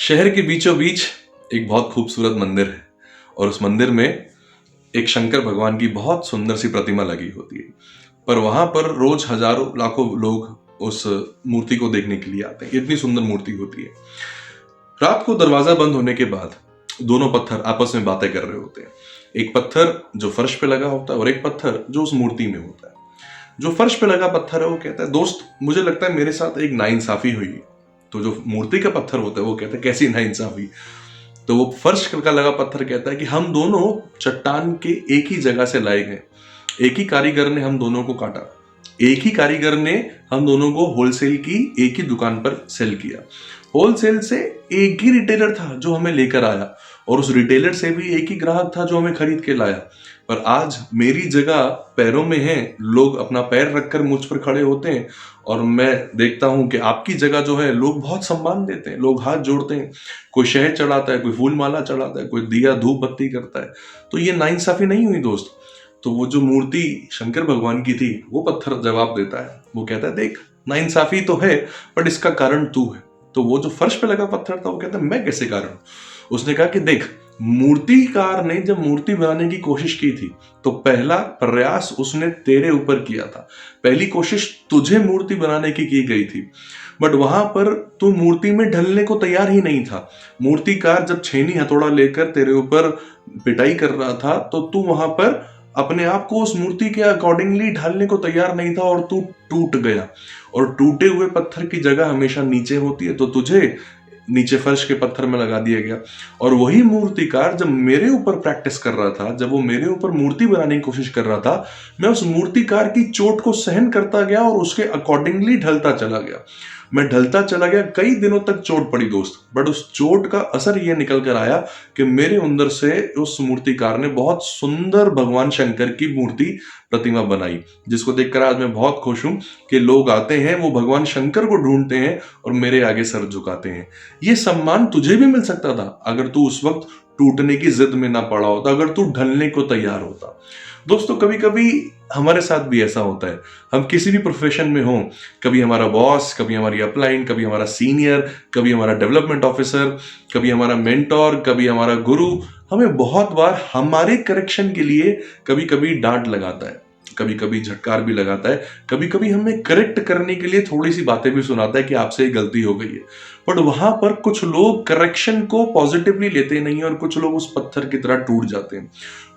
शहर के बीचों बीच एक बहुत खूबसूरत मंदिर है और उस मंदिर में एक शंकर भगवान की बहुत सुंदर सी प्रतिमा लगी होती है। पर वहां पर रोज हजारों लाखों लोग उस मूर्ति को देखने के लिए आते हैं। इतनी सुंदर मूर्ति होती है। रात को दरवाजा बंद होने के बाद दोनों पत्थर आपस में बातें कर रहे होते हैं। एक पत्थर जो फर्श पे लगा होता है और एक पत्थर जो उस मूर्ति में होता है। जो फर्श पे लगा पत्थर है वो कहता है, दोस्त मुझे लगता है मेरे साथ एक नाइंसाफी हुई है। तो जो मूर्ति का पत्थर होता है वो कहता है, कैसी नाइंसाफी? तो वो फर्श का लगा पत्थर कहता है कि हम दोनों चट्टान के एक ही जगह से लाए गए, एक ही कारीगर ने हम दोनों को काटा, एक ही कारीगर ने हम दोनों को होलसेल की एक ही दुकान पर सेल किया। होलसेल से एक ही रिटेलर था जो हमें लेकर आया और उस रिटेलर से भी एक ही ग्राहक था जो हमें खरीद के लाया। पर आज मेरी जगह पैरों में है, लोग अपना पैर रखकर मुझ पर खड़े होते हैं और मैं देखता हूं कि आपकी जगह जो है लोग बहुत सम्मान देते हैं, लोग हाथ जोड़ते हैं, कोई शहद चढ़ाता है, कोई फूल माला चढ़ाता है, कोई दिया धूप बत्ती करता है। तो ये नाइंसाफी नहीं हुई दोस्त। तो वो जो मूर्ति शंकर भगवान की थी वो पत्थर जवाब देता है, वो कहता है, देख नाइंसाफी तो है बट इसका कारण तू है। तो वो जो फर्श पे लगा पत्थर था वो कहता है, मैं कैसे कारण? उसने कहा कि देख, मूर्तिकार ने जब मूर्ति बनाने की कोशिश की थी तो पहला प्रयास उसने तेरे ऊपर किया था, पहली कोशिश तुझे मूर्ति बनाने की गई थी, बट वहां पर तू मूर्ति में ढलने को तैयार ही नहीं था। मूर्तिकार जब छेनी हथौड़ा लेकर तेरे ऊपर पिटाई कर रहा था तो तू वहां पर अपने आप को उस मूर्ति के अकॉर्डिंगली ढालने को तैयार नहीं था और तू टूट गया। और टूटे हुए पत्थर की जगह हमेशा नीचे होती है, तो तुझे नीचे फर्श के पत्थर में लगा दिया गया। और वही मूर्तिकार जब मेरे ऊपर प्रैक्टिस कर रहा था, जब वो मेरे ऊपर मूर्ति बनाने की कोशिश कर रहा था, मैं उस मूर्तिकार की चोट को सहन करता गया और उसके अकॉर्डिंगली ढलता चला गया। मैं ढलता चला गया, कई दिनों तक चोट पड़ी दोस्त, बट उस चोट का असर ये निकल कर आया कि मेरे अंदर से उस मूर्तिकार ने बहुत सुंदर भगवान शंकर की मूर्ति प्रतिमा बनाई, जिसको देखकर आज मैं बहुत खुश हूं कि लोग आते हैं, वो भगवान शंकर को ढूंढते हैं और मेरे आगे सर झुकाते हैं। ये सम्मान तुझे भी मिल सकता था अगर तू उस वक्त टूटने की जिद में ना पड़ा होता, अगर तू ढलने को तैयार होता। दोस्तों कभी कभी हमारे साथ भी ऐसा होता है, हम किसी भी प्रोफेशन में हों, कभी हमारा बॉस, कभी हमारी अपलाइन, कभी हमारा सीनियर, कभी हमारा डेवलपमेंट ऑफिसर, कभी हमारा मेंटोर, कभी हमारा गुरु हमें बहुत बार हमारे करेक्शन के लिए कभी कभी डांट लगाता है, कभी कभी झटकार भी लगाता है, कभी कभी हमें करेक्ट करने के लिए थोड़ी सी बातें भी सुनाता है कि आपसे गलती हो गई है। बट वहां पर कुछ लोग करेक्शन को पॉजिटिवली लेते नहीं और कुछ लोग उस पत्थर की तरह टूट जाते हैं।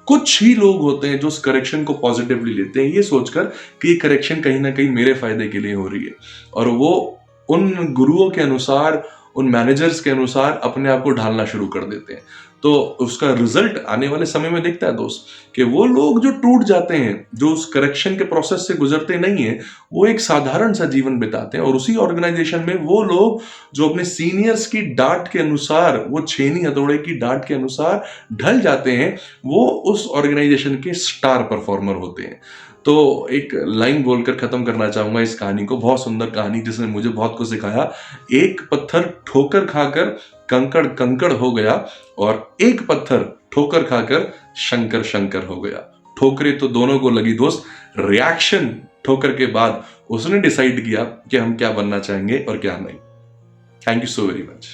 कुछ ही लोग होते हैं जो उस करेक्शन को पॉजिटिवली लेते हैं, ये सोचकर कि ये करेक्शन कहीं ना कहीं मेरे फायदे के लिए हो रही है, और वो उन गुरुओं के अनुसार, उन मैनेजर्स के अनुसार अपने आप को ढालना शुरू कर देते हैं। तो उसका रिजल्ट आने वाले समय में दिखता है दोस्त कि वो लोग जो टूट जाते हैं, जो उस करेक्शन के प्रोसेस से गुजरते नहीं है, वो एक साधारण सा जीवन बिताते हैं। और उसी ऑर्गेनाइजेशन में वो लोग जो अपने सीनियर्स की डांट के अनुसार, वो छेनी हथौड़े की डांट के अनुसार ढल जाते हैं, वो उस ऑर्गेनाइजेशन के स्टार परफॉर्मर होते हैं। तो एक लाइन बोलकर खत्म करना चाहूंगा इस कहानी को, बहुत सुंदर कहानी जिसने मुझे बहुत कुछ सिखाया। एक पत्थर ठोकर खाकर कंकड़ कंकड़ हो गया और एक पत्थर ठोकर खाकर शंकर शंकर हो गया। ठोकरें तो दोनों को लगी दोस्त, रिएक्शन ठोकर के बाद उसने डिसाइड किया कि हम क्या बनना चाहेंगे और क्या नहीं। Thank you so very much.